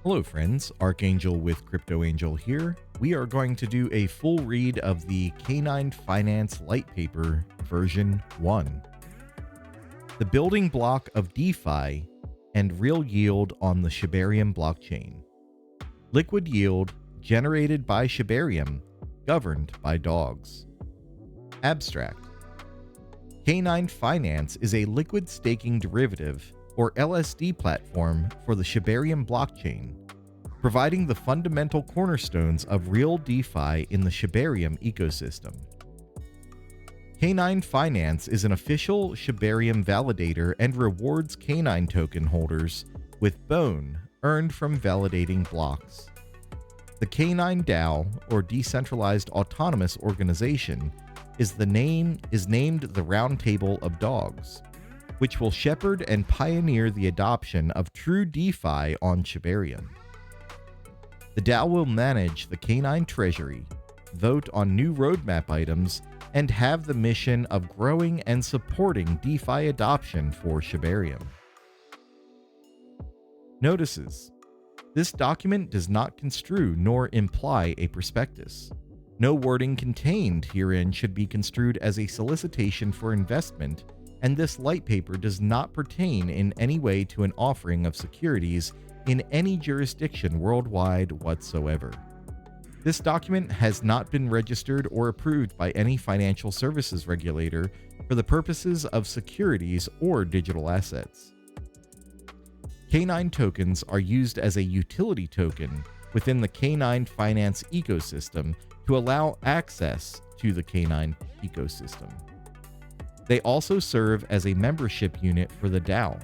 Hello friends, Archangel with CryptoAngel here. We are going to do a full read of the Canine Finance Litepaper version 1. The building block of DeFi and real yield on the Shibarium blockchain. Liquid yield generated by Shibarium, governed by dogs. Abstract. Canine Finance is a liquid staking derivative or LSD platform for the Shibarium blockchain, providing the fundamental cornerstones of real DeFi in the Shibarium ecosystem. Canine Finance is an official Shibarium validator and rewards canine token holders with bone earned from validating blocks. The Canine DAO, or Decentralized Autonomous Organization, is named the Roundtable of Dogs, which will shepherd and pioneer the adoption of true DeFi on Shibarium. The DAO will manage the canine treasury, vote on new roadmap items, and have the mission of growing and supporting DeFi adoption for Shibarium. Notices: this document does not construe nor imply a prospectus. No wording contained herein should be construed as a solicitation for investment, and this Litepaper does not pertain in any way to an offering of securities in any jurisdiction worldwide whatsoever. This document has not been registered or approved by any financial services regulator for the purposes of securities or digital assets. Canine tokens are used as a utility token within the Canine Finance ecosystem to allow access to the canine ecosystem. They also serve as a membership unit for the DAO.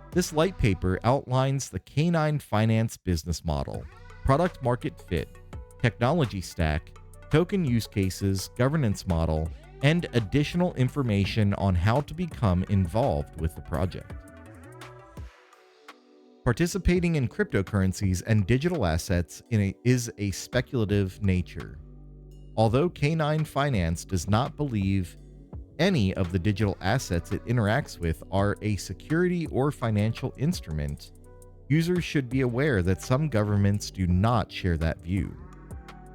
This Litepaper outlines the Canine Finance business model, product market fit, technology stack, token use cases, governance model, and additional information on how to become involved with the project. Participating in cryptocurrencies and digital assets is a speculative nature. Although Canine Finance does not believe any of the digital assets it interacts with are a security or financial instrument, users should be aware that some governments do not share that view.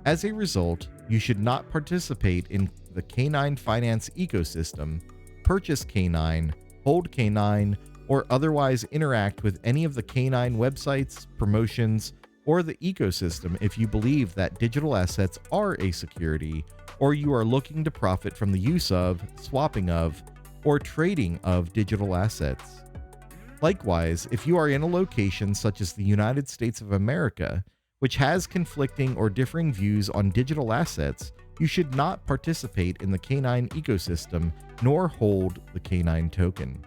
As a result, you should not participate in the Canine Finance ecosystem, purchase Canine, hold Canine, or otherwise interact with any of the Canine websites, promotions, or the ecosystem if you believe that digital assets are a security, or you are looking to profit from the use of, swapping of, or trading of digital assets. Likewise, if you are in a location such as the United States of America, which has conflicting or differing views on digital assets, you should not participate in the Canine ecosystem nor hold the Canine token.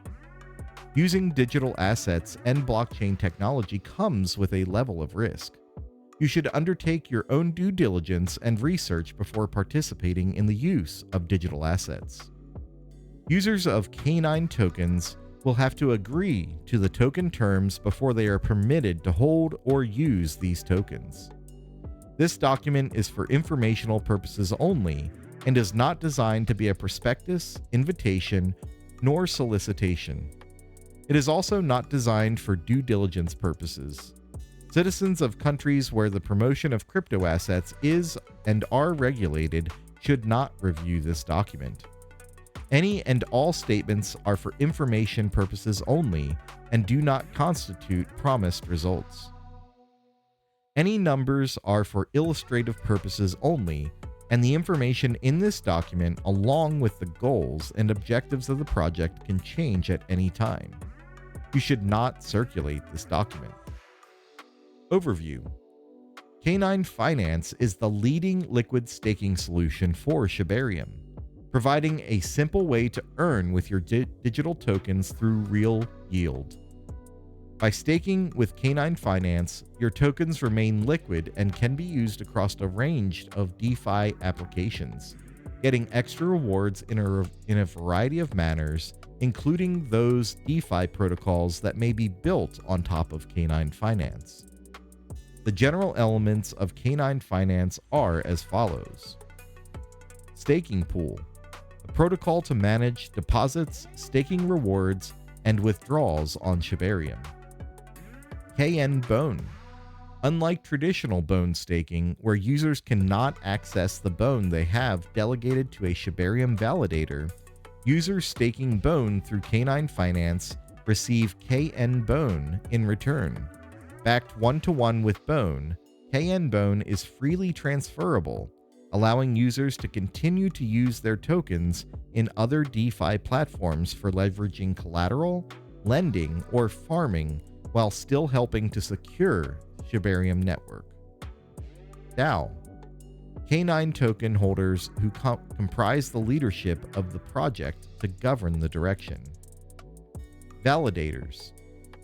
Using digital assets and blockchain technology comes with a level of risk. You should undertake your own due diligence and research before participating in the use of digital assets. Users of Canine tokens will have to agree to the token terms before they are permitted to hold or use these tokens. This document is for informational purposes only and is not designed to be a prospectus, invitation, nor solicitation. It is also not designed for due diligence purposes. Citizens of countries where the promotion of crypto assets is and are regulated should not review this document. Any and all statements are for information purposes only and do not constitute promised results. Any numbers are for illustrative purposes only, and the information in this document, along with the goals and objectives of the project, can change at any time. You should not circulate this document. Overview: Canine Finance is the leading liquid staking solution for Shibarium, providing a simple way to earn with your digital tokens through real yield. By staking with Canine Finance, your tokens remain liquid and can be used across a range of DeFi applications, getting extra rewards in a variety of manners, including those DeFi protocols that may be built on top of Canine Finance. The general elements of Canine Finance are as follows: Staking Pool, a protocol to manage deposits, staking rewards, and withdrawals on Shibarium. KN Bone, Unlike traditional bone staking, where users cannot access the bone they have delegated to a Shibarium validator, users staking bone through K9 Finance receive KN Bone in return. Backed one-to-one with Bone, KN Bone is freely transferable, allowing users to continue to use their tokens in other DeFi platforms for leveraging collateral, lending, or farming while still helping to secure Shibarium network. DAO. K9 token holders who comprise the leadership of the project to govern the direction. Validators.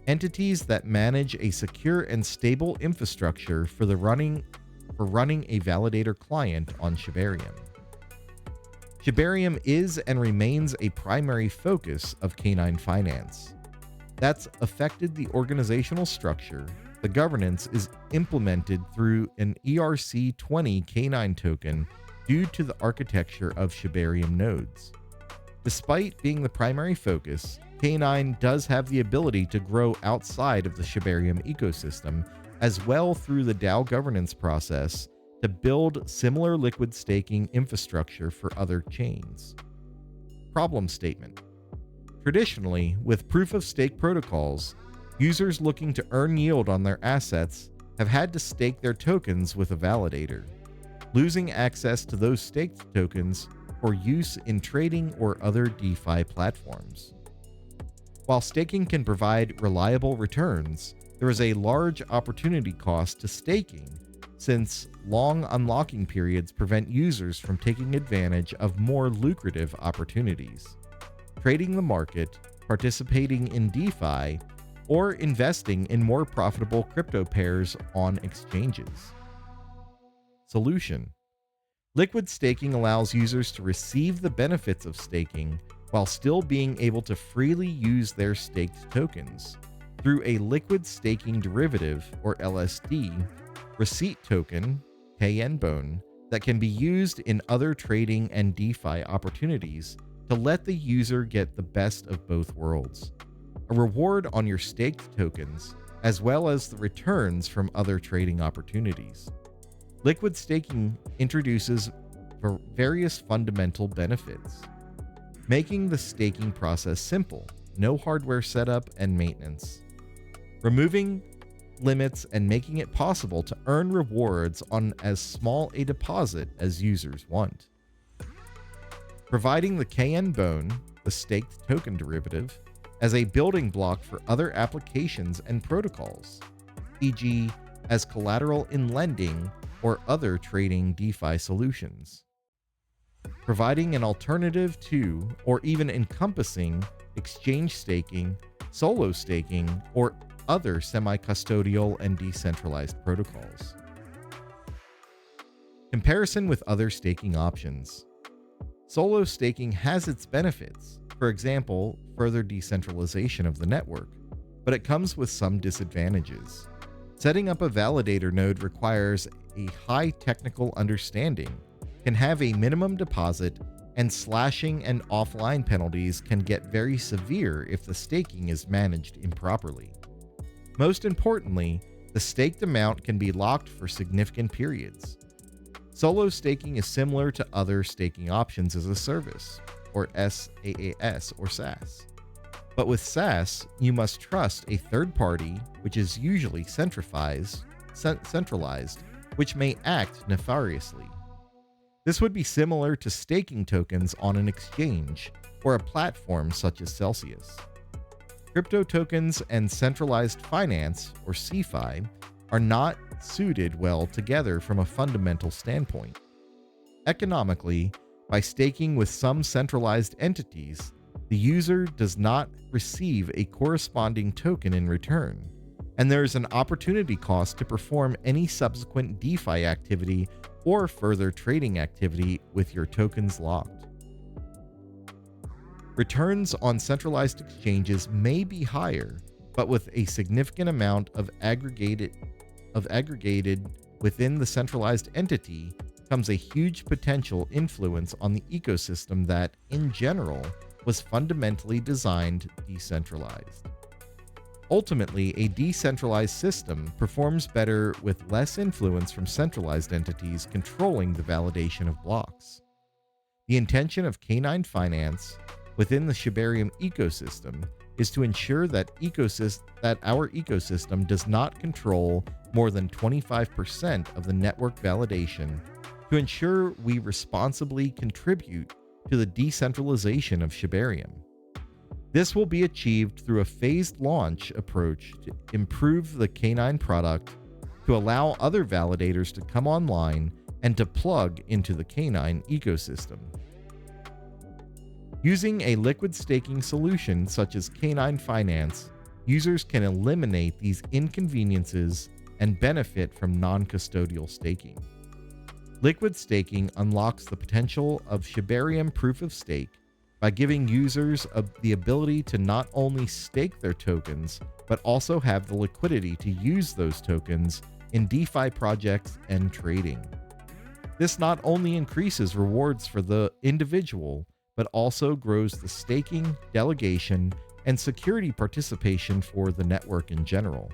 Entities that manage a secure and stable infrastructure for running a validator client on Shibarium. Shibarium is and remains a primary focus of K9 Finance. That's affected the organizational structure. The governance is implemented through an ERC20 K9 token due to the architecture of Shibarium nodes. Despite being the primary focus, K9 does have the ability to grow outside of the Shibarium ecosystem as well through the DAO governance process to build similar liquid staking infrastructure for other chains. Problem statement. Traditionally, with proof-of-stake protocols, users looking to earn yield on their assets have had to stake their tokens with a validator, losing access to those staked tokens for use in trading or other DeFi platforms. While staking can provide reliable returns, there is a large opportunity cost to staking, since long unlocking periods prevent users from taking advantage of more lucrative opportunities, trading the market, participating in DeFi, or investing in more profitable crypto pairs on exchanges. Solution. Liquid staking allows users to receive the benefits of staking while still being able to freely use their staked tokens through a liquid staking derivative, or LSD, receipt token, KN Bone, that can be used in other trading and DeFi opportunities to let the user get the best of both worlds. A reward on your staked tokens, as well as the returns from other trading opportunities. Liquid staking introduces various fundamental benefits, making the staking process simple, no hardware setup and maintenance, removing limits and making it possible to earn rewards on as small a deposit as users want. Providing the KN Bone, the staked token derivative, as a building block for other applications and protocols, e.g., as collateral in lending or other trading DeFi solutions. Providing an alternative to, or even encompassing, exchange staking, solo staking, or other semi-custodial and decentralized protocols. Comparison with other staking options. Solo staking has its benefits, for example, further decentralization of the network, but it comes with some disadvantages. Setting up a validator node requires a high technical understanding, can have a minimum deposit, and slashing and offline penalties can get very severe if the staking is managed improperly. Most importantly, the staked amount can be locked for significant periods. Solo staking is similar to other staking options as a service, or SaaS or SaaS. But with SaaS, you must trust a third party, which is usually centralized, which may act nefariously. This would be similar to staking tokens on an exchange or a platform such as Celsius. Crypto tokens and centralized finance, or CeFi, are not suited well together from a fundamental standpoint. Economically, by staking with some centralized entities, the user does not receive a corresponding token in return, and there is an opportunity cost to perform any subsequent DeFi activity or further trading activity with your tokens locked. Returns on centralized exchanges may be higher, but with a significant amount of aggregated within the centralized entity comes a huge potential influence on the ecosystem that, in general, was fundamentally designed decentralized. Ultimately, a decentralized system performs better with less influence from centralized entities controlling the validation of blocks. The intention of Canine Finance within the Shibarium ecosystem is to ensure that our ecosystem does not control more than 25% of the network validation to ensure we responsibly contribute to the decentralization of Shibarium. This will be achieved through a phased launch approach to improve the Canine product, to allow other validators to come online, and to plug into the Canine ecosystem. Using a liquid staking solution such as Canine Finance, users can eliminate these inconveniences and benefit from non-custodial staking. Liquid staking unlocks the potential of Shibarium Proof of Stake by giving users the ability to not only stake their tokens, but also have the liquidity to use those tokens in DeFi projects and trading. This not only increases rewards for the individual, but also grows the staking, delegation, and security participation for the network in general.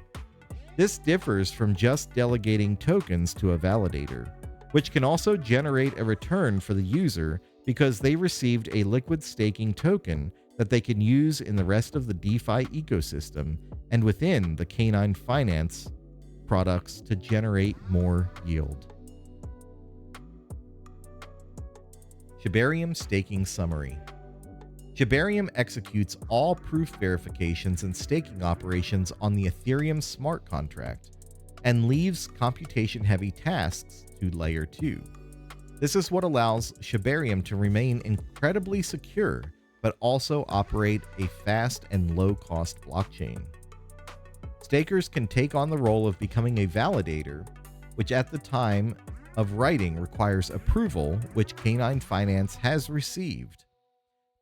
This differs from just delegating tokens to a validator, which can also generate a return for the user because they received a liquid staking token that they can use in the rest of the DeFi ecosystem and within the Canine Finance products to generate more yield. Shibarium Staking Summary. Shibarium executes all proof verifications and staking operations on the Ethereum smart contract and leaves computation-heavy tasks to Layer 2. This is what allows Shibarium to remain incredibly secure, but also operate a fast and low-cost blockchain. Stakers can take on the role of becoming a validator, which at the time of writing requires approval, which Canine Finance has received,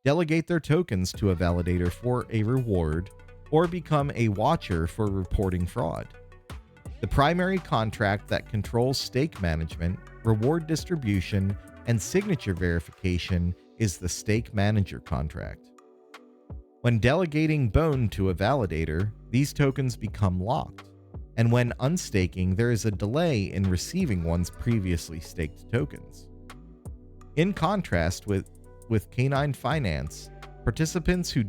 delegate their tokens to a validator for a reward, or become a watcher for reporting fraud. The primary contract that controls stake management, reward distribution, and signature verification is the Stake Manager contract. When delegating Bone to a validator, these tokens become locked, and when unstaking, there is a delay in receiving one's previously staked tokens. In contrast with Canine Finance, participants who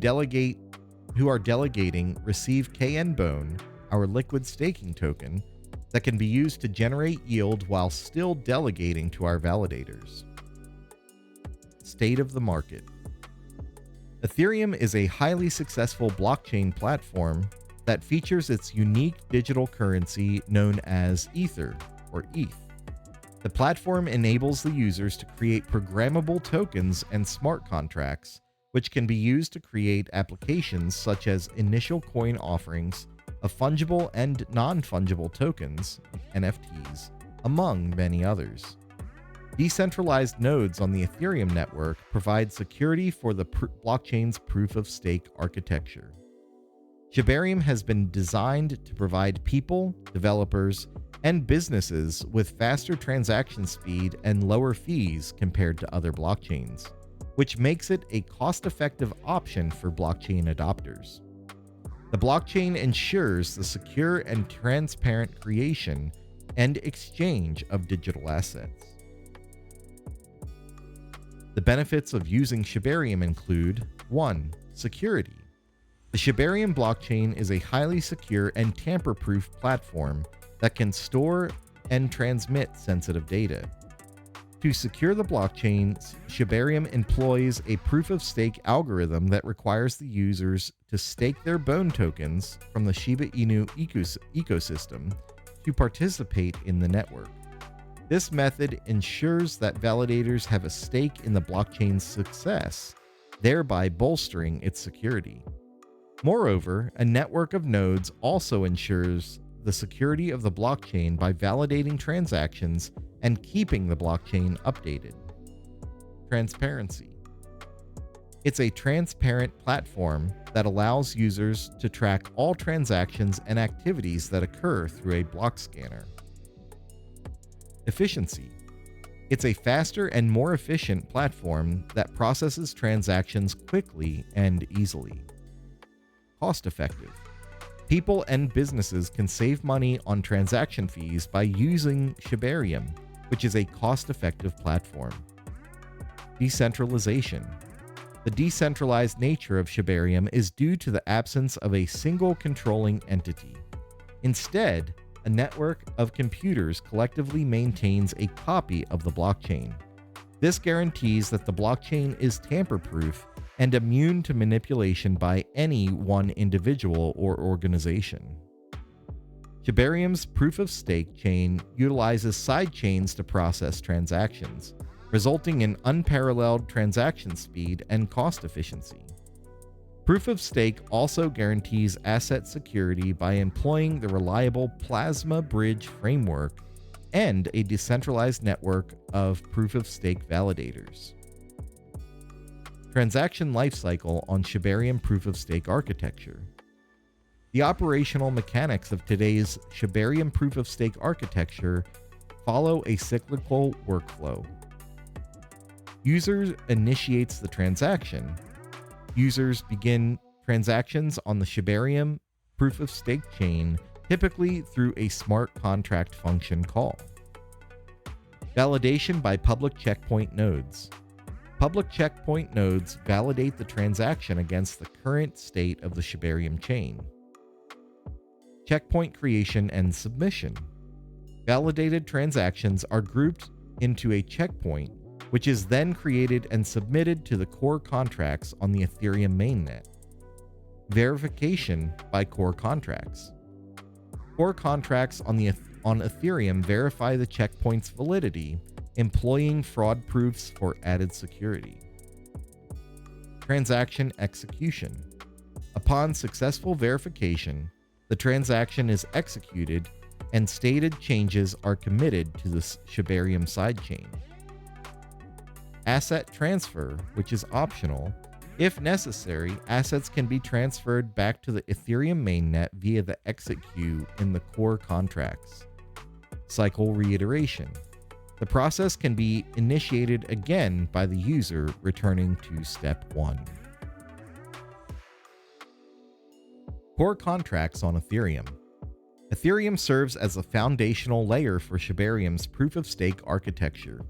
are delegating receive KN Bone, our liquid staking token, that can be used to generate yield while still delegating to our validators. State of the market. Ethereum is a highly successful blockchain platform that features its unique digital currency known as Ether, or ETH. The platform enables the users to create programmable tokens and smart contracts, which can be used to create applications such as initial coin offerings of fungible and non-fungible tokens, NFTs, among many others. Decentralized nodes on the Ethereum network provide security for the blockchain's proof-of-stake architecture. Shibarium has been designed to provide people, developers, and businesses with faster transaction speed and lower fees compared to other blockchains, which makes it a cost-effective option for blockchain adopters. The blockchain ensures the secure and transparent creation and exchange of digital assets. The benefits of using Shibarium include 1. Security. The Shibarium blockchain is a highly secure and tamper-proof platform that can store and transmit sensitive data. To secure the blockchain, Shibarium employs a proof-of-stake algorithm that requires the users to stake their Bone tokens from the Shiba Inu ecosystem to participate in the network. This method ensures that validators have a stake in the blockchain's success, thereby bolstering its security. Moreover, a network of nodes also ensures the security of the blockchain by validating transactions and keeping the blockchain updated. Transparency. It's a transparent platform that allows users to track all transactions and activities that occur through a block scanner. Efficiency. It's a faster and more efficient platform that processes transactions quickly and easily. Cost-effective. People and businesses can save money on transaction fees by using Shibarium, which is a cost-effective platform. Decentralization. The decentralized nature of Shibarium is due to the absence of a single controlling entity. Instead, a network of computers collectively maintains a copy of the blockchain. This guarantees that the blockchain is tamper-proof and immune to manipulation by any one individual or organization. Shibarium's proof-of-stake chain utilizes sidechains to process transactions, resulting in unparalleled transaction speed and cost efficiency. Proof-of-stake also guarantees asset security by employing the reliable Plasma Bridge framework and a decentralized network of proof-of-stake validators. Transaction lifecycle on Shibarium proof-of-stake architecture. The operational mechanics of today's Shibarium proof-of-stake architecture follow a cyclical workflow. User initiates the transaction. Users begin transactions on the Shibarium proof-of-stake chain, typically through a smart contract function call. Validation by public checkpoint nodes. Public checkpoint nodes validate the transaction against the current state of the Shibarium chain. Checkpoint creation and submission. Validated transactions are grouped into a checkpoint, which is then created and submitted to the core contracts on the Ethereum mainnet. Verification by core contracts. Core contracts on Ethereum verify the checkpoint's validity, employing fraud proofs for added security. Transaction execution. Upon successful verification, the transaction is executed and stated changes are committed to the Shibarium sidechain. Asset transfer, which is optional. If necessary, assets can be transferred back to the Ethereum mainnet via the exit queue in the core contracts. Cycle reiteration. The process can be initiated again by the user, returning to step 1. Core contracts on Ethereum. Ethereum serves as a foundational layer for Shibarium's proof-of-stake architecture.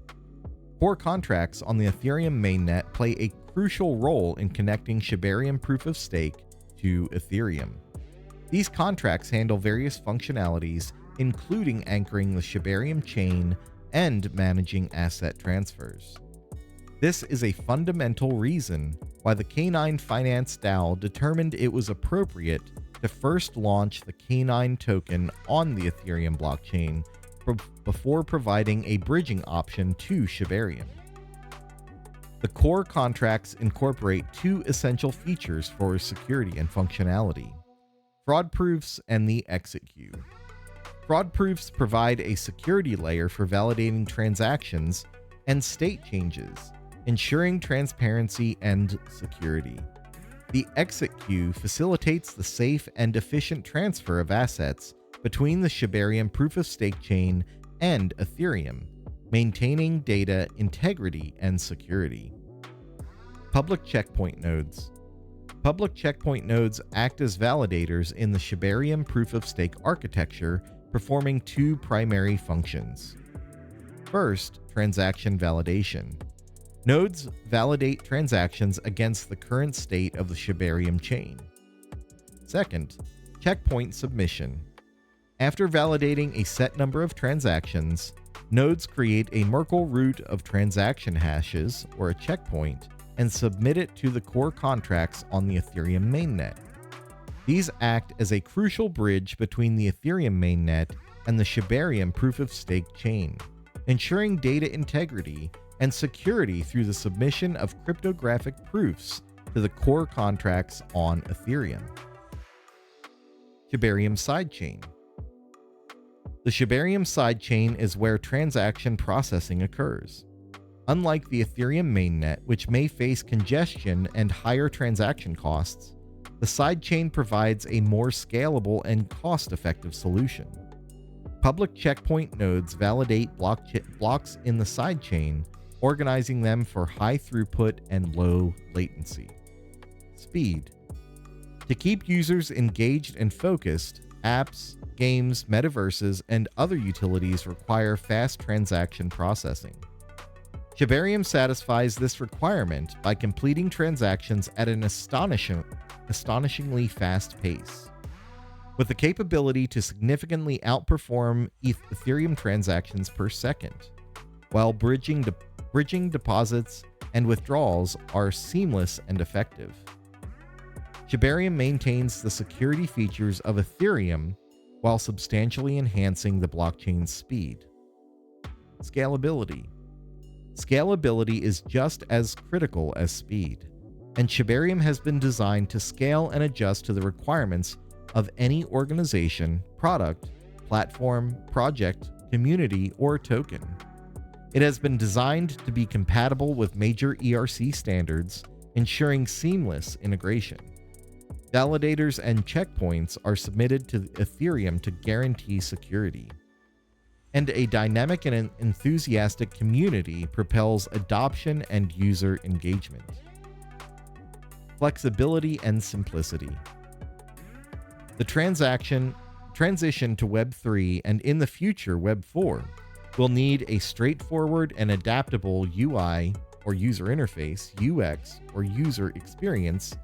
Core contracts on the Ethereum mainnet play a crucial role in connecting Shibarium proof-of-stake to Ethereum. These contracts handle various functionalities, including anchoring the Shibarium chain and managing asset transfers. This is a fundamental reason why the K9 Finance DAO determined it was appropriate to first launch the K9 token on the Ethereum blockchain before providing a bridging option to Shibarium. The core contracts incorporate two essential features for security and functionality: fraud proofs and the exit queue. Fraud proofs provide a security layer for validating transactions and state changes, ensuring transparency and security. The exit queue facilitates the safe and efficient transfer of assets between the Shibarium proof-of-stake chain and Ethereum, maintaining data integrity and security. Public checkpoint nodes. Public checkpoint nodes act as validators in the Shibarium proof-of-stake architecture, performing two primary functions. First, transaction validation. Nodes validate transactions against the current state of the Shibarium chain. Second, checkpoint submission. After validating a set number of transactions, nodes create a Merkle root of transaction hashes, or a checkpoint, and submit it to the core contracts on the Ethereum mainnet. These act as a crucial bridge between the Ethereum mainnet and the Shibarium proof-of-stake chain, ensuring data integrity and security through the submission of cryptographic proofs to the core contracts on Ethereum. Shibarium sidechain. The Shibarium sidechain is where transaction processing occurs. Unlike the Ethereum mainnet, which may face congestion and higher transaction costs, the sidechain provides a more scalable and cost-effective solution. Public checkpoint nodes validate blocks in the sidechain, organizing them for high throughput and low latency. Speed. To keep users engaged and focused, apps, games, metaverses, and other utilities require fast transaction processing. Shibarium satisfies this requirement by completing transactions at an astonishingly fast pace. With the capability to significantly outperform Ethereum transactions per second, while bridging deposits and withdrawals are seamless and effective. Shibarium maintains the security features of Ethereum while substantially enhancing the blockchain's speed. Scalability. Scalability is just as critical as speed, and Shibarium has been designed to scale and adjust to the requirements of any organization, product, platform, project, community, or token. It has been designed to be compatible with major ERC standards, ensuring seamless integration. Validators and checkpoints are submitted to Ethereum to guarantee security. And a dynamic and enthusiastic community propels adoption and user engagement. Flexibility and simplicity. The transition to Web 3 and in the future Web 4 will need a straightforward and adaptable UI or user interface, UX or user experience,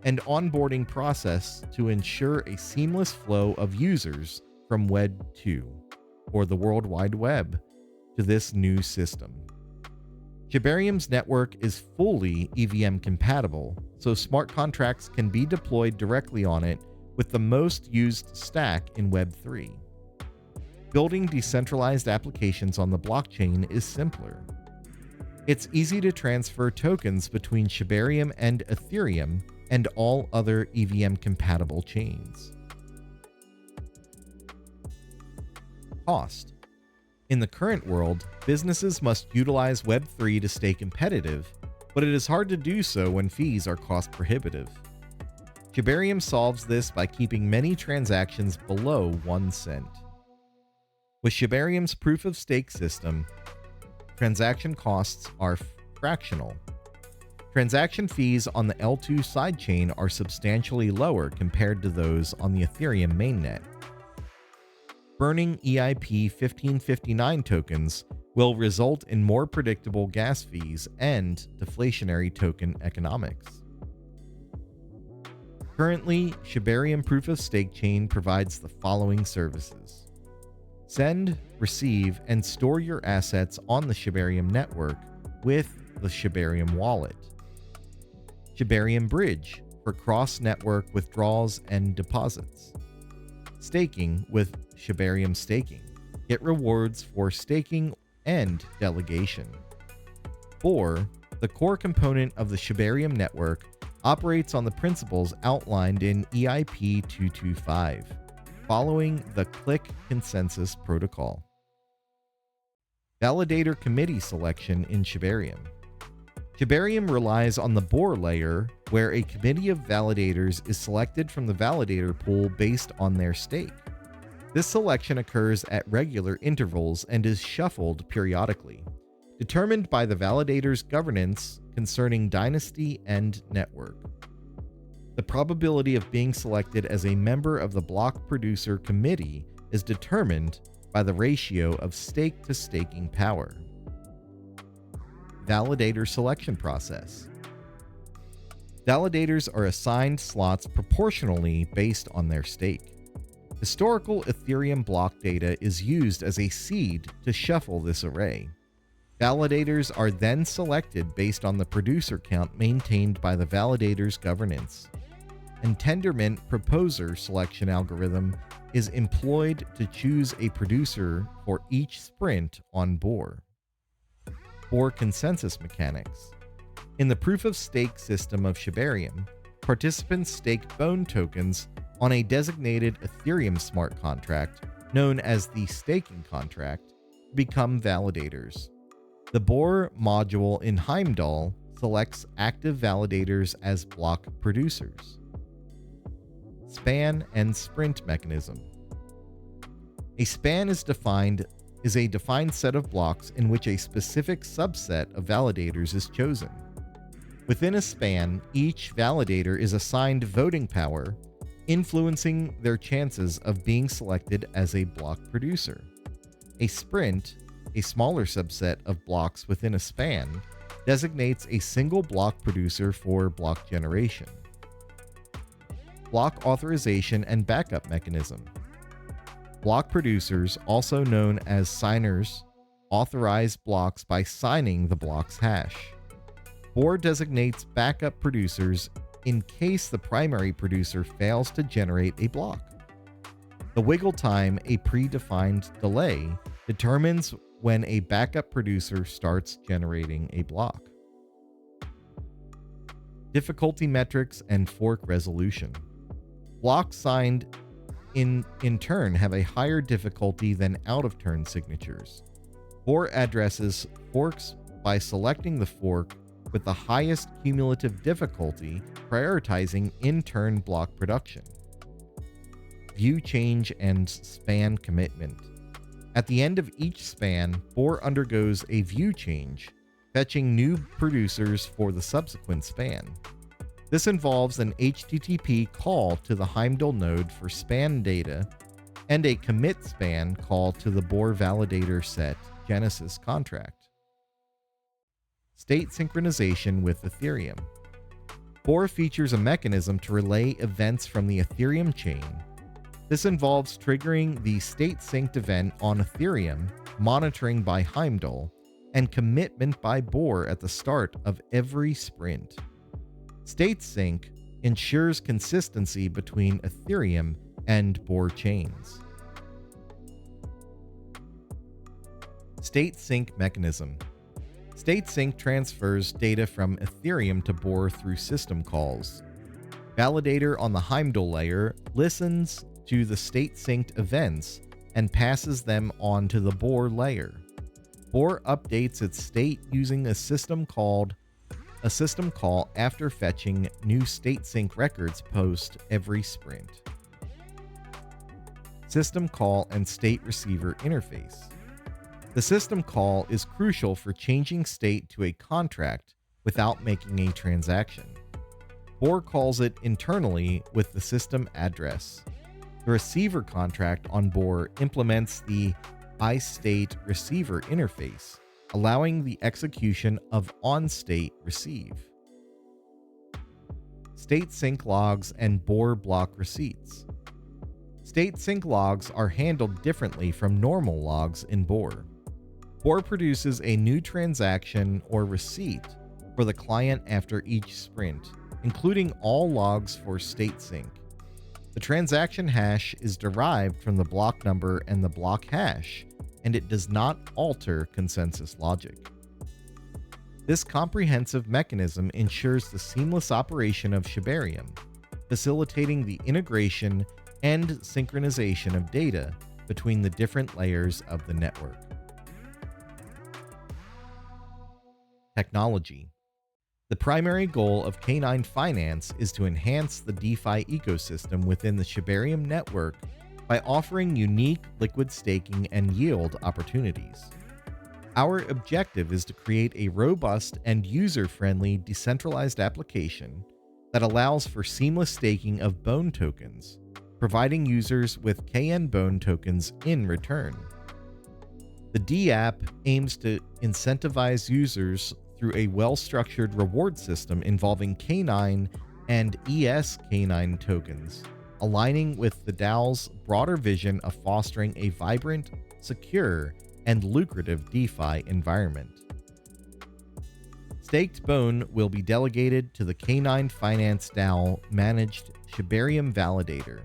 and onboarding process to ensure a seamless flow of users from Web 2 or the World Wide Web to this new system. Shibarium's network is fully EVM compatible, so smart contracts can be deployed directly on it with the most used stack in Web 3. Building decentralized applications on the blockchain is simpler. It's easy to transfer tokens between Shibarium and Ethereum and all other EVM-compatible chains. Cost. In the current world, businesses must utilize Web3 to stay competitive, but it is hard to do so when fees are cost-prohibitive. Shibarium solves this by keeping many transactions below 1 cent. With Shibarium's proof-of-stake system, transaction costs are fractional. Transaction fees on the L2 sidechain are substantially lower compared to those on the Ethereum mainnet. Burning EIP 1559 tokens will result in more predictable gas fees and deflationary token economics. Currently, Shibarium proof-of-stake chain provides the following services: send, receive, and store your assets on the Shibarium network with the Shibarium wallet. Shibarium Bridge for cross-network withdrawals and deposits. Staking with Shibarium Staking. Get rewards for staking and delegation. 4. The core component of the Shibarium network operates on the principles outlined in EIP 225, following the Click Consensus Protocol. Validator Committee selection in Shibarium. Shibarium relies on the Bohr layer, where a committee of validators is selected from the validator pool based on their stake. This selection occurs at regular intervals and is shuffled periodically, determined by the validator's governance concerning dynasty and network. The probability of being selected as a member of the block producer committee is determined by the ratio of stake to staking power. Validator selection process. Validators are assigned slots proportionally based on their stake. Historical Ethereum block data is used as a seed to shuffle this array. Validators are then selected based on the producer count maintained by the validator's governance. And Tendermint proposer selection algorithm is employed to choose a producer for each sprint on Bohr. Bohr consensus mechanics. In the proof-of-stake system of Shibarium, participants stake Bone tokens on a designated Ethereum smart contract, known as the staking contract, to become validators. The Bohr module in Heimdall selects active validators as block producers. Span and sprint mechanism. A span is a defined set of blocks in which a specific subset of validators is chosen. Within a span, each validator is assigned voting power, influencing their chances of being selected as a block producer. A sprint, a smaller subset of blocks within a span, designates a single block producer for block generation. Block authorization and backup mechanism. Block producers, also known as signers, authorize blocks by signing the block's hash. Bohr designates backup producers in case the primary producer fails to generate a block. The wiggle time, a predefined delay, determines when a backup producer starts generating a block. Difficulty metrics and fork resolution. Blocks signed in turn have a higher difficulty than out-of-turn signatures. Bohr addresses forks by selecting the fork with the highest cumulative difficulty, prioritizing in-turn block production. View change and span commitment. At the end of each span, Bohr undergoes a view change, fetching new producers for the subsequent span. This involves an HTTP call to the Heimdall node for span data and a commit span call to the Bohr validator set Genesis contract. State synchronization with Ethereum. Bohr features a mechanism to relay events from the Ethereum chain. This involves triggering the state synced event on Ethereum, monitoring by Heimdall, and commitment by Bohr at the start of every sprint. State sync ensures consistency between Ethereum and Bohr chains. State sync mechanism. State sync transfers data from Ethereum to Bohr through system calls. Validator on the Heimdall layer listens to the state synced events and passes them on to the Bohr layer. Bohr updates its state using a system call after fetching new state sync records post every sprint. System call and state receiver interface. The system call is crucial for changing state to a contract without making a transaction. Bohr calls it internally with the system address. The receiver contract on Bohr implements the iState receiver interface, allowing the execution of on-state receive. State sync logs and Bohr block receipts. State sync logs are handled differently from normal logs in Bohr. Bohr produces a new transaction or receipt for the client after each sprint, including all logs for state sync. The transaction hash is derived from the block number and the block hash, and it does not alter consensus logic. This comprehensive mechanism ensures the seamless operation of Shibarium, facilitating the integration and synchronization of data between the different layers of the network. Technology. The primary goal of K9 Finance is to enhance the DeFi ecosystem within the Shibarium network by offering unique liquid staking and yield opportunities. Our objective is to create a robust and user-friendly decentralized application that allows for seamless staking of BONE tokens, providing users with KN BONE tokens in return. The D-app aims to incentivize users through a well-structured reward system involving K9 and ES-K9 tokens, aligning with the DAO's broader vision of fostering a vibrant, secure, and lucrative DeFi environment. Staked BONE will be delegated to the K9 Finance DAO managed Shibarium Validator.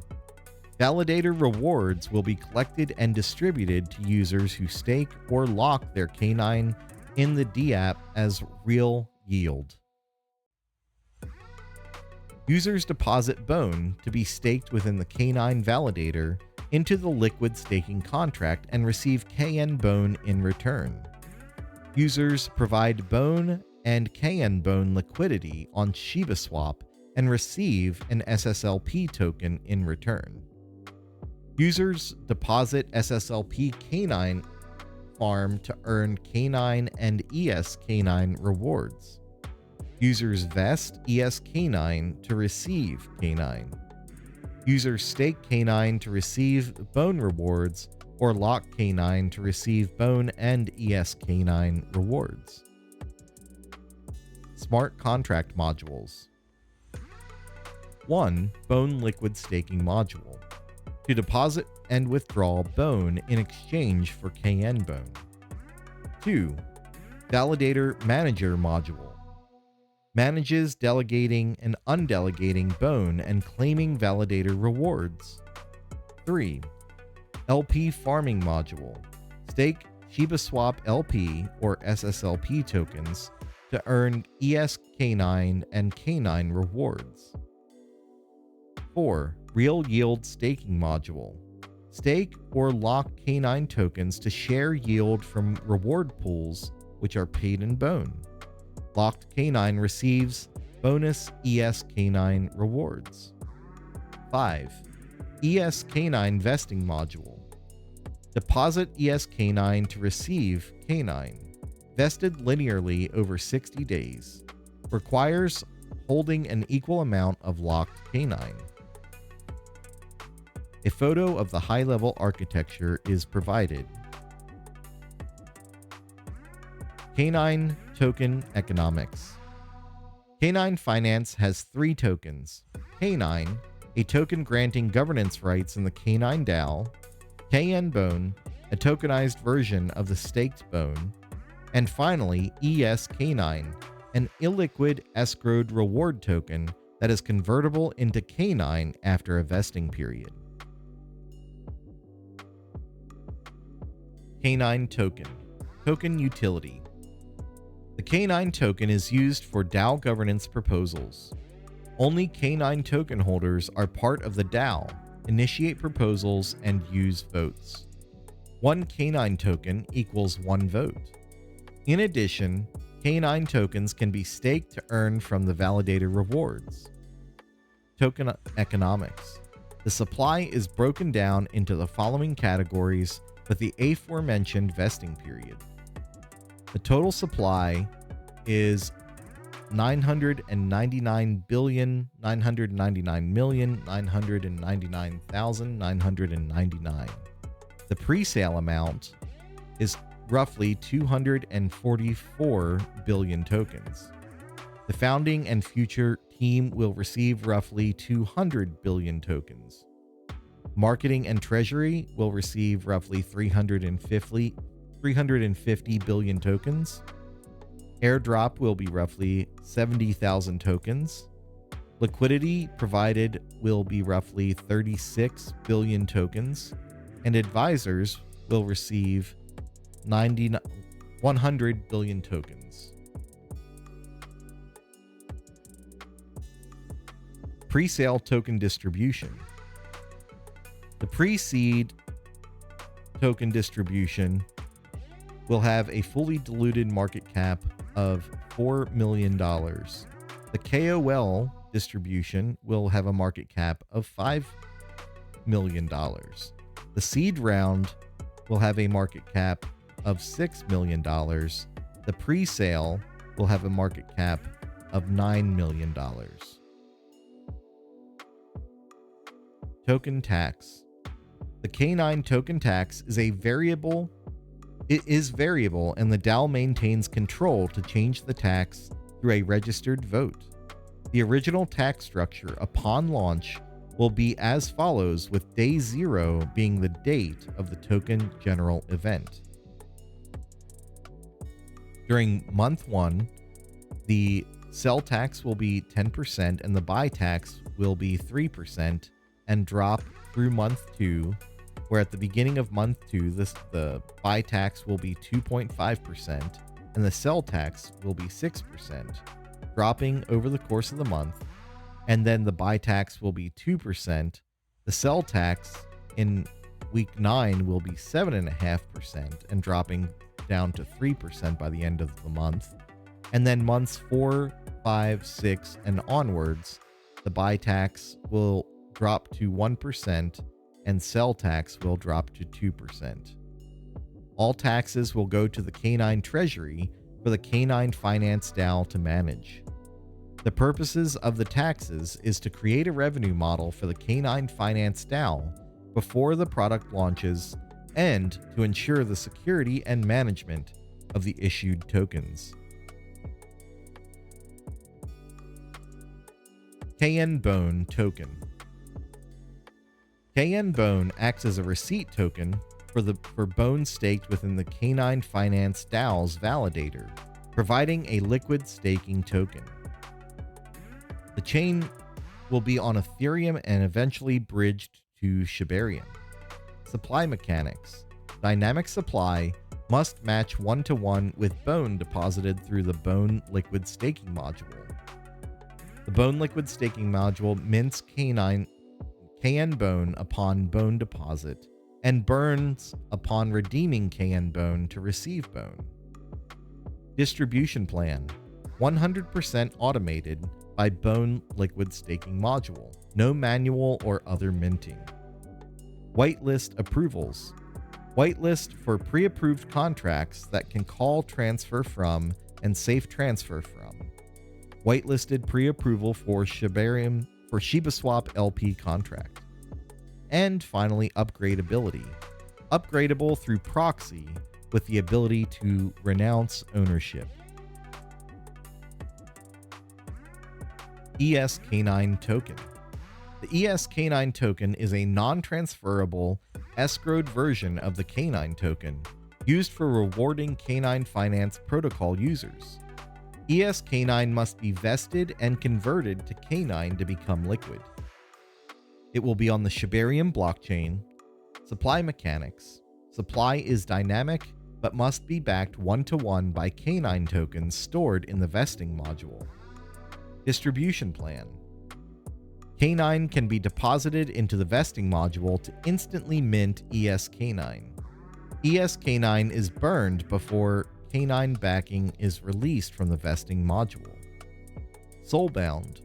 Validator rewards will be collected and distributed to users who stake or lock their K9 in the D-app as real yield. Users deposit BONE to be staked within the K9 validator into the liquid staking contract and receive KN BONE in return. Users provide BONE and KN BONE liquidity on ShibaSwap and receive an SSLP token in return. Users deposit SSLP K9 farm to earn K9 and ES K9 rewards. Users vest ES-K9 to receive K9. Users stake K9 to receive bone rewards or lock K9 to receive bone and ES-K9 rewards. Smart contract modules. 1. Bone liquid staking module. To deposit and withdraw bone in exchange for KN bone. 2. Validator manager module. Manages delegating and undelegating bone and claiming validator rewards. 3. LP farming module. Stake ShibaSwap LP or SSLP tokens to earn ES-K9 and K9 rewards. 4. Real yield staking module. Stake or lock K9 tokens to share yield from reward pools which are paid in bone. Locked K9 receives bonus ES-K9 rewards. 5. ES-K9 vesting module. Deposit ES-K9 to receive K9. Vested linearly over 60 days. Requires holding an equal amount of locked K9. A photo of the high-level architecture is provided. K9 token economics. K9 Finance has 3 tokens. K9, a token granting governance rights in the K9 DAO, KN Bone, a tokenized version of the staked bone, and finally ES-K9, an illiquid escrowed reward token that is convertible into K9 after a vesting period. K9 token. Token utility. The K9 token is used for DAO governance proposals. Only K9 token holders are part of the DAO, initiate proposals, and use votes. 1 K9 token equals 1 vote. In addition, K9 tokens can be staked to earn from the validator rewards. Token economics. The supply is broken down into the following categories with the aforementioned vesting period. The total supply is 999,999,999,999. The pre-sale amount is roughly 244 billion tokens. The founding and future team will receive roughly 200 billion tokens. Marketing and treasury will receive roughly 350 billion tokens. Airdrop will be roughly 70,000 tokens. Liquidity provided will be roughly 36 billion tokens. And advisors will receive 100 billion tokens. Pre-sale token distribution. The pre-seed token distribution will have a fully diluted market cap of $4 million. The KOL distribution will have a market cap of $5 million. The seed round will have a market cap of $6 million. The pre-sale will have a market cap of $9 million. Token tax. The K9 token tax is variable, and the DAO maintains control to change the tax through a registered vote. The original tax structure upon launch will be as follows, with day 0 being the date of the token general event. During month 1, the sell tax will be 10% and the buy tax will be 3% and drop through month 2, where at the beginning of month 2, the buy tax will be 2.5% and the sell tax will be 6%, dropping over the course of the month. And then the buy tax will be 2%. The sell tax in week 9 will be 7.5% and dropping down to 3% by the end of the month. And then months 4, 5, 6, and onwards, the buy tax will drop to 1% and sell tax will drop to 2%. All taxes will go to the K9 Treasury for the K9 Finance DAO to manage. The purposes of the taxes is to create a revenue model for the Canine Finance DAO before the product launches and to ensure the security and management of the issued tokens. KN Bone Token. KN Bone acts as a receipt token for bone staked within the Canine Finance DAO's validator, providing a liquid staking token. The chain will be on Ethereum and eventually bridged to Shibarium. Supply mechanics. Dynamic supply must match 1-to-1 with bone deposited through the Bone Liquid Staking module. The Bone Liquid Staking module mints KN Bone upon bone deposit and burns upon redeeming KN Bone to receive bone. Distribution plan. 100% automated by Bone Liquid Staking module. No manual or other minting. Whitelist approvals. Whitelist for pre-approved contracts that can call, transfer from, and safe transfer from. Whitelisted pre-approval for ShibaSwap LP contract. And finally, upgradability. Upgradable through proxy with the ability to renounce ownership. ESK9 token. The ESK9 token is a non-transferable, escrowed version of the K9 token used for rewarding Canine Finance Protocol users. ESK9 must be vested and converted to K9 to become liquid. It will be on the Shibarium blockchain. Supply mechanics. Supply is dynamic but must be backed 1-to-1 by K9 tokens stored in the vesting module. Distribution plan. K9 can be deposited into the vesting module to instantly mint ESK9. ESK9 is burned before K9 backing is released from the vesting module. Soulbound.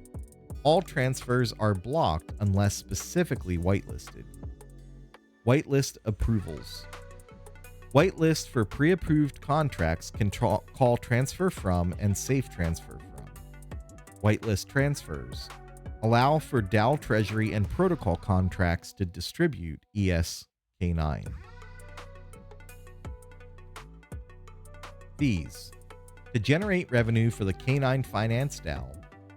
All transfers are blocked unless specifically whitelisted. Whitelist approvals. Whitelist for pre-approved contracts can call, transfer from, and safe transfer from. Whitelist transfers. Allow for DAO treasury and protocol contracts to distribute ESK9. Fees. To generate revenue for the Canine Finance DAO,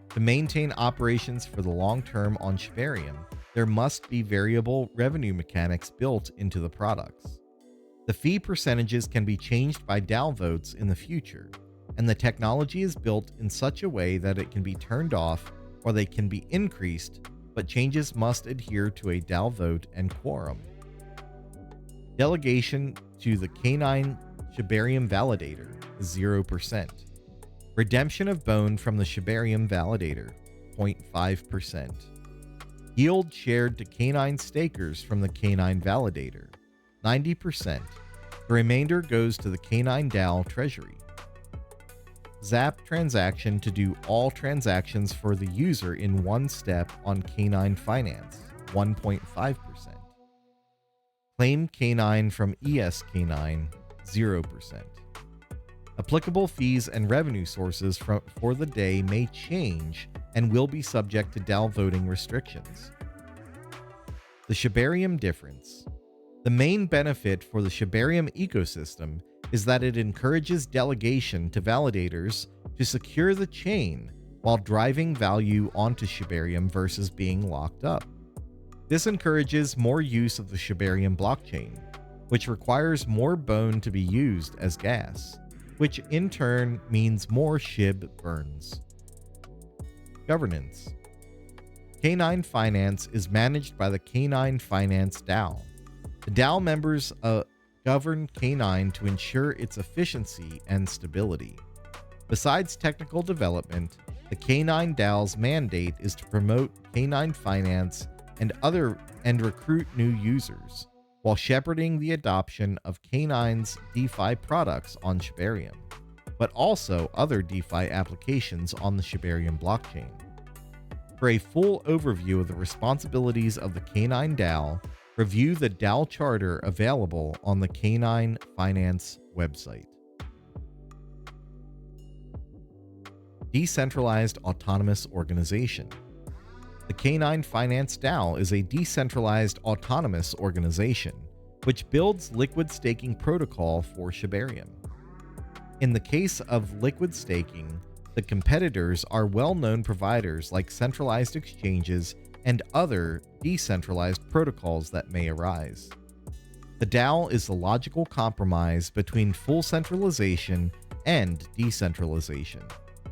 to maintain operations for the long term on Shibarium, there must be variable revenue mechanics built into the products. The fee percentages can be changed by DAO votes in the future, and the technology is built in such a way that it can be turned off or they can be increased, but changes must adhere to a DAO vote and quorum. Delegation to the K9 Shibarium validator is 0%. Redemption of bone from the Shibarium validator, 0.5%. Yield shared to K9 stakers from the K9 validator, 90%. The remainder goes to the K9 DAO treasury. Zap transaction to do all transactions for the user in one step on K9 Finance, 1.5%. Claim K9 from ESK9, 0%. Applicable fees and revenue sources for the day may change and will be subject to DAO voting restrictions. The Shibarium difference. The main benefit for the Shibarium ecosystem is that it encourages delegation to validators to secure the chain while driving value onto Shibarium versus being locked up. This encourages more use of the Shibarium blockchain, which requires more bone to be used as gas, which in turn means more SHIB burns. Governance. K9 Finance is managed by the K9 Finance DAO. The DAO members govern K9 to ensure its efficiency and stability. Besides technical development, the K9 DAO's mandate is to promote K9 Finance and recruit new users, while shepherding the adoption of K9's DeFi products on Shibarium, but also other DeFi applications on the Shibarium blockchain. For a full overview of the responsibilities of the K9 DAO, review the DAO charter available on the K9 Finance website. Decentralized Autonomous Organization. The K9 Finance DAO is a decentralized autonomous organization which builds liquid staking protocol for Shibarium. In the case of liquid staking, the competitors are well-known providers like centralized exchanges and other decentralized protocols that may arise. The DAO is the logical compromise between full centralization and decentralization,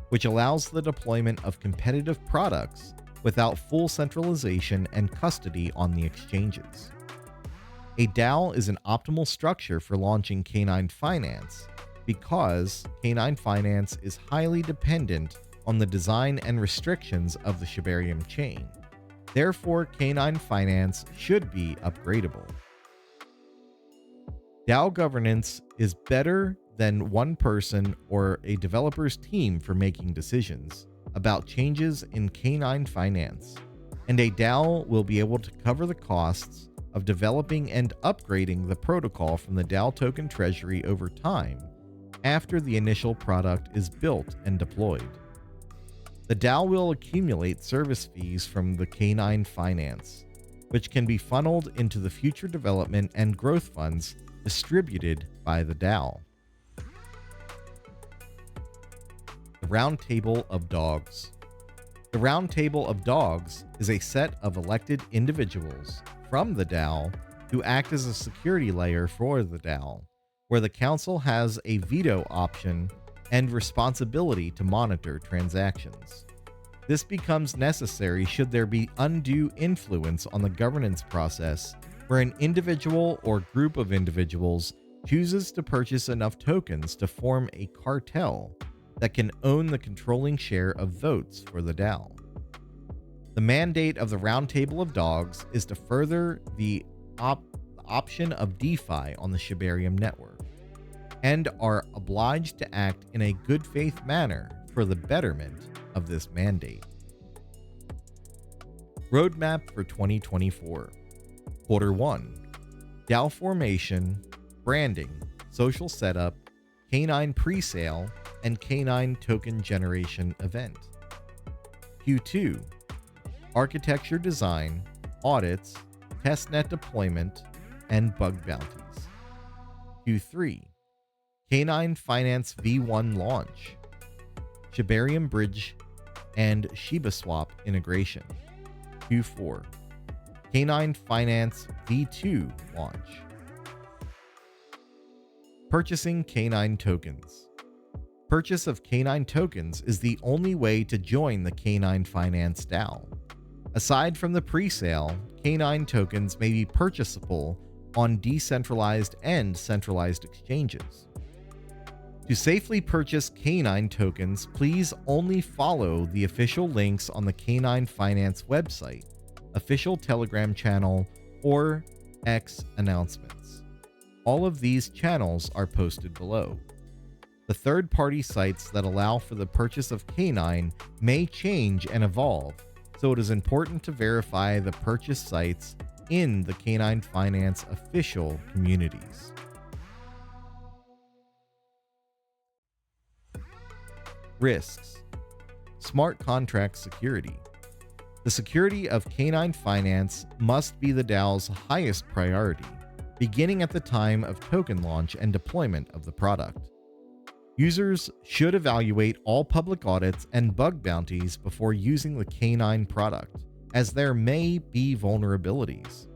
which allows the deployment of competitive products without full centralization and custody on the exchanges. A DAO is an optimal structure for launching K9 Finance because K9 Finance is highly dependent on the design and restrictions of the Shibarium chain. Therefore, K9 Finance should be upgradable. DAO governance is better than one person or a developer's team for making decisions about changes in K9 Finance, and a DAO will be able to cover the costs of developing and upgrading the protocol from the DAO token treasury over time after the initial product is built and deployed. The DAO will accumulate service fees from the K9 Finance, which can be funneled into the future development and growth funds distributed by the DAO. The Round Table of Dogs. The Round Table of Dogs is a set of elected individuals from the DAO who act as a security layer for the DAO, where the council has a veto option and responsibility to monitor transactions. This becomes necessary should there be undue influence on the governance process where an individual or group of individuals chooses to purchase enough tokens to form a cartel that can own the controlling share of votes for the DAO. The mandate of the Round Table of Dogs is to further the option of DeFi on the Shibarium network, and are obliged to act in a good faith manner for the betterment of this mandate. Roadmap for 2024. Quarter 1. DAO formation, branding, social setup, K9 presale, and K9 token generation event. Q2. Architecture design, audits, testnet deployment, and bug bounties. Q3. K9 Finance V1 launch, Shibarium Bridge and ShibaSwap integration. Q4. K9 Finance V2 launch. Purchasing K9 tokens. Purchase of K9 tokens is the only way to join the K9 Finance DAO. Aside from the presale, K9 tokens may be purchasable on decentralized and centralized exchanges. To safely purchase K9 tokens, please only follow the official links on the K9 Finance website, official Telegram channel, or X announcements. All of these channels are posted below. The third-party sites that allow for the purchase of K9 may change and evolve, so it is important to verify the purchase sites in the K9 Finance official communities. Risks. Smart contract security. The security of K9 Finance must be the DAO's highest priority, beginning at the time of token launch and deployment of the product. Users should evaluate all public audits and bug bounties before using the K9 product, as there may be vulnerabilities.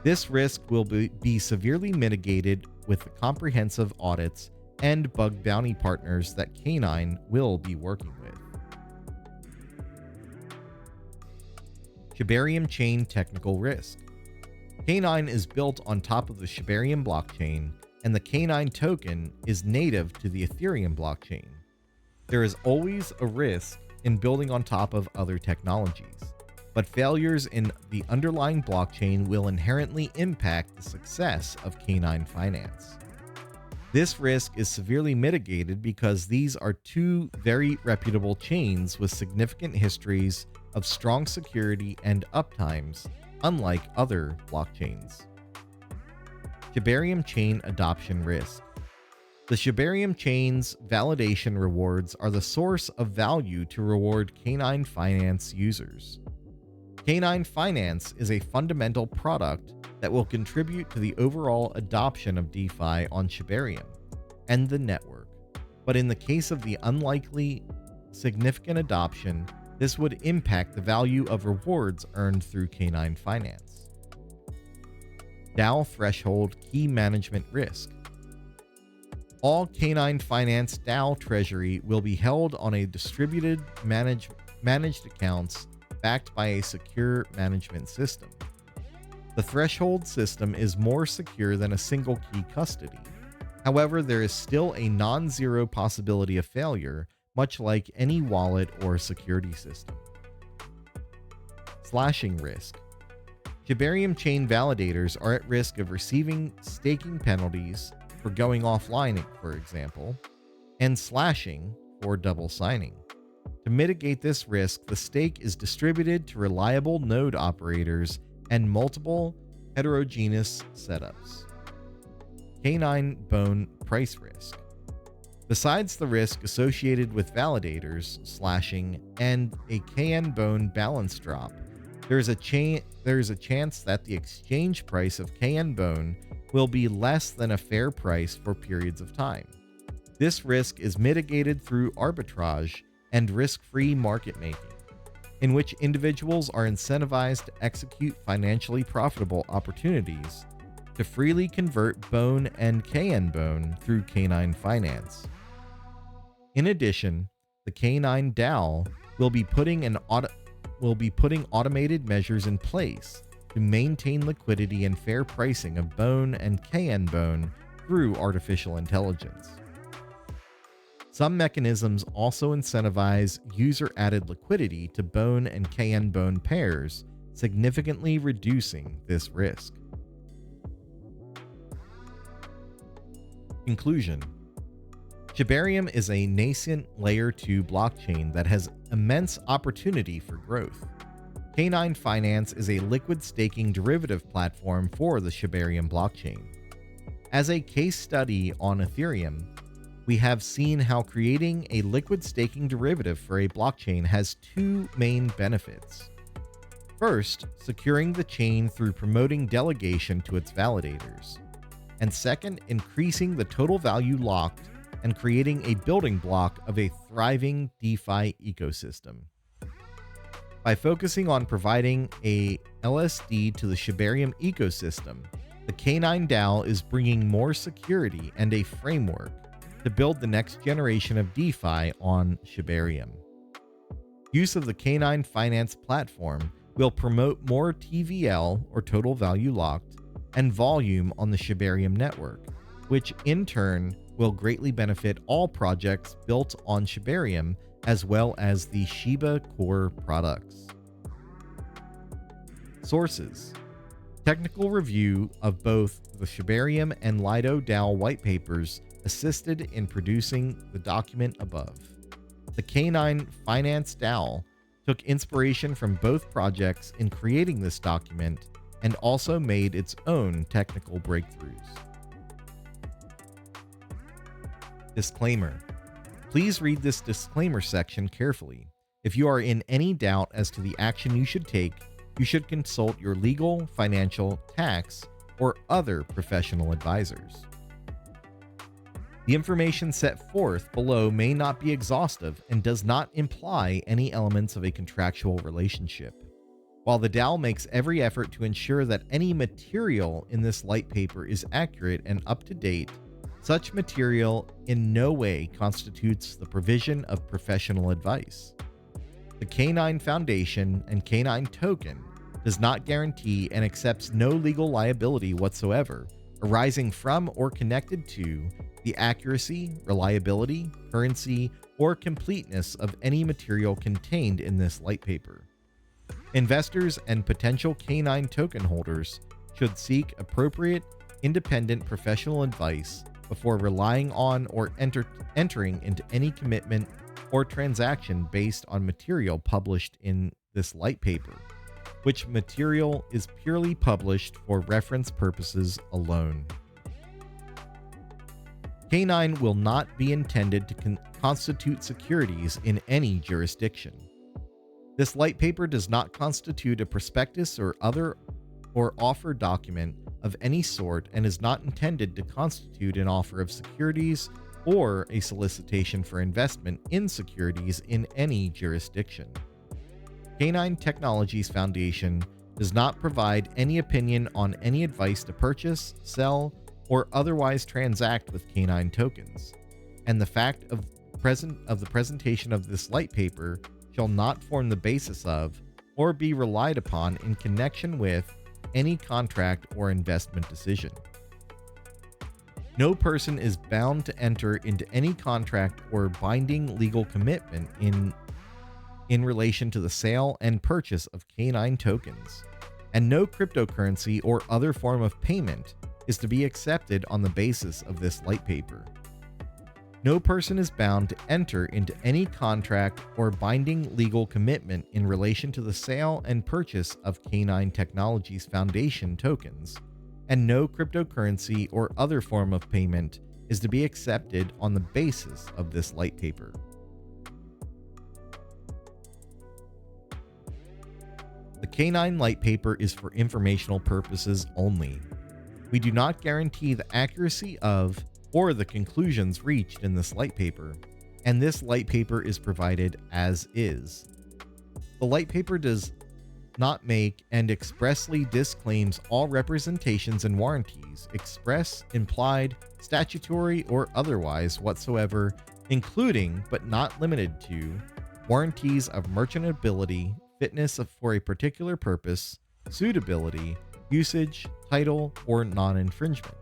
This risk will be severely mitigated with the comprehensive audits and bug bounty partners that K9 will be working with. Shibarium chain technical risk. K9 is built on top of the Shibarium blockchain, and the K9 token is native to the Ethereum blockchain. There is always a risk in building on top of other technologies, but failures in the underlying blockchain will inherently impact the success of K9 Finance. This risk is severely mitigated because these are two very reputable chains with significant histories of strong security and uptimes, unlike other blockchains. Shibarium chain adoption risk. The The Shibarium chain's validation rewards are the source of value to reward Canine Finance users. Canine Finance is a fundamental product that will contribute to the overall adoption of DeFi on Shibarium and the network, but in the case of the unlikely significant adoption, this would impact the value of rewards earned through Canine Finance. DAO Threshold Key Management Risk. All Canine Finance DAO treasury will be held on a distributed managed accounts backed by a secure management system. The threshold system is more secure than a single key custody. However, there is still a non-zero possibility of failure, much like any wallet or security system. Slashing risk. Shibarium chain validators are at risk of receiving staking penalties for going offline, for example, and slashing for double signing. To mitigate this risk, the stake is distributed to reliable node operators and multiple heterogeneous setups. Canine Bone price risk. Besides the risk associated with validators, slashing, and a KN Bone balance drop, there is a chance that the exchange price of KN Bone will be less than a fair price for periods of time. This risk is mitigated through arbitrage and risk-free market making, in which individuals are incentivized to execute financially profitable opportunities to freely convert Bone and KN Bone through Canine Finance. In addition, the Canine DAO will be putting automated measures in place to maintain liquidity and fair pricing of Bone and KN Bone through artificial intelligence. Some mechanisms also incentivize user-added liquidity to Bone and KN Bone pairs, significantly reducing this risk. Conclusion. Shibarium is a nascent Layer 2 blockchain that has immense opportunity for growth. Canine Finance is a liquid staking derivative platform for the Shibarium blockchain. As a case study on Ethereum, we have seen how creating a liquid staking derivative for a blockchain has two main benefits. First, securing the chain through promoting delegation to its validators. And second, increasing the total value locked and creating a building block of a thriving DeFi ecosystem. By focusing on providing a LSD to the Shibarium ecosystem, the Canine DAO is bringing more security and a framework to build the next generation of DeFi on Shibarium. Use of the Canine Finance platform will promote more TVL, or total value locked, and volume on the Shibarium network, which in turn will greatly benefit all projects built on Shibarium as well as the Shiba core products. Sources: technical review of both the Shibarium and Lido DAO white papers assisted in producing the document above. The Canine Finance DAO took inspiration from both projects in creating this document and also made its own technical breakthroughs. Disclaimer. Please read this disclaimer section carefully. If you are in any doubt as to the action you should take, you should consult your legal, financial, tax, or other professional advisors. The information set forth below may not be exhaustive and does not imply any elements of a contractual relationship. While the DAO makes every effort to ensure that any material in this light paper is accurate and up to date, such material in no way constitutes the provision of professional advice. The Canine Foundation and Canine Token does not guarantee and accepts no legal liability whatsoever arising from or connected to the accuracy, reliability, currency, or completeness of any material contained in this light paper. Investors and potential Canine token holders should seek appropriate, independent professional advice before relying on or entering into any commitment or transaction based on material published in this light paper, which material is purely published for reference purposes alone. K9 will not be intended to constitute securities in any jurisdiction. This light paper does not constitute a prospectus or offer document of any sort and is not intended to constitute an offer of securities or a solicitation for investment in securities in any jurisdiction. K9 Technologies Foundation does not provide any opinion on any advice to purchase, sell, or otherwise transact with K9 tokens, and the fact of the presentation of this light paper shall not form the basis of or be relied upon in connection with any contract or investment decision. No person is bound to enter into any contract or binding legal commitment in relation to the sale and purchase of K9 tokens, and no cryptocurrency or other form of payment is to be accepted on the basis of this light paper. No person is bound to enter into any contract or binding legal commitment in relation to the sale and purchase of K9 Technologies Foundation tokens, and no cryptocurrency or other form of payment is to be accepted on the basis of this light paper. The K9 light paper is for informational purposes only. We do not guarantee the accuracy of or the conclusions reached in this light paper, and this light paper is provided as is. The light paper does not make and expressly disclaims all representations and warranties, express, implied, statutory, or otherwise whatsoever, including but not limited to warranties of merchantability, fitness for a particular purpose, suitability, usage, title, or non-infringement.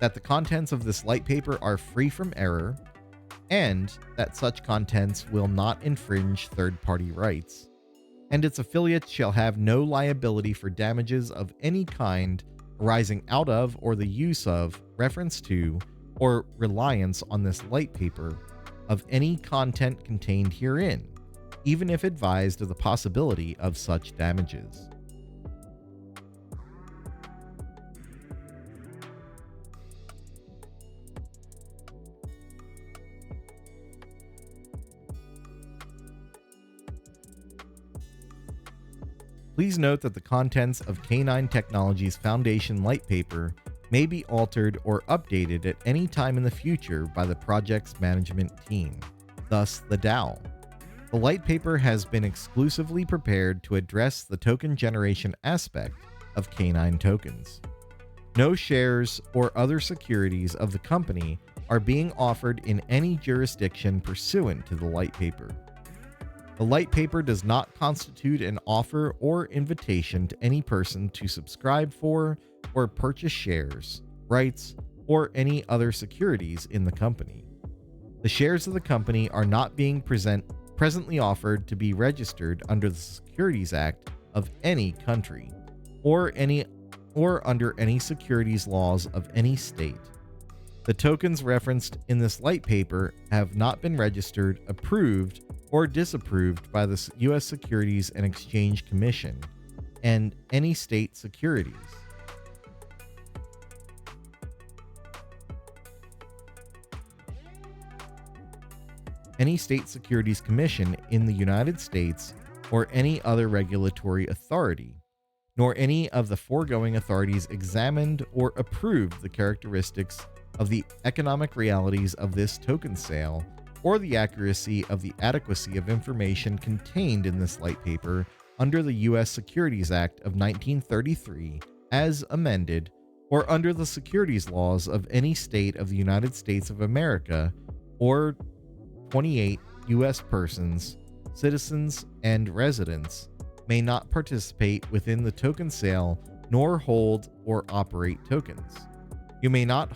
That the contents of this light paper are free from error, and that such contents will not infringe third-party rights, and its affiliates shall have no liability for damages of any kind arising out of or the use of, reference to, or reliance on this light paper of any content contained herein, even if advised of the possibility of such damages. Please note that the contents of K9 Technologies Foundation light paper may be altered or updated at any time in the future by the project's management team, thus the DAO. The light paper has been exclusively prepared to address the token generation aspect of K9 tokens. No shares or other securities of the company are being offered in any jurisdiction pursuant to the light paper. The light paper does not constitute an offer or invitation to any person to subscribe for or purchase shares, rights, or any other securities in the company. The shares of the company are not being presently offered to be registered under the Securities Act of any country or under any securities laws of any state. The tokens referenced in this light paper have not been registered, approved, or disapproved by the U.S. Securities and Exchange Commission and any state securities. Any state securities commission in the United States or any other regulatory authority, nor any of the foregoing authorities examined or approved the characteristics of the economic realities of this token sale or the accuracy of the adequacy of information contained in this light paper under the U.S. Securities Act of 1933 as amended, or under the securities laws of any state of the United States of America, or 28 U.S. persons, citizens, and residents may not participate within the token sale nor hold or operate tokens. You may not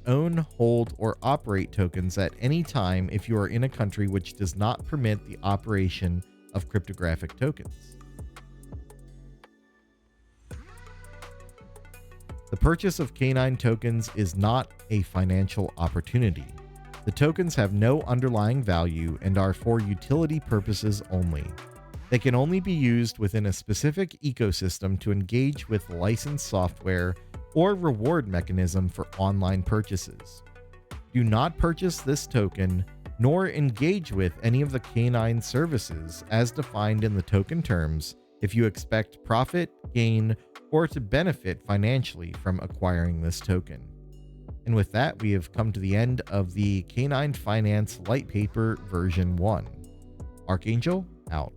own, hold, or operate tokens at any time if you are in a country which does not permit the operation of cryptographic tokens. The purchase of K9 tokens is not a financial opportunity. The tokens have no underlying value and are for utility purposes only. They can only be used within a specific ecosystem to engage with licensed software or reward mechanism for online purchases. Do not purchase this token nor engage with any of the K9 services as defined in the token terms if you expect profit, gain, or to benefit financially from acquiring this token. And with that, we have come to the end of the K9 Finance Litepaper version 1. Archangel out.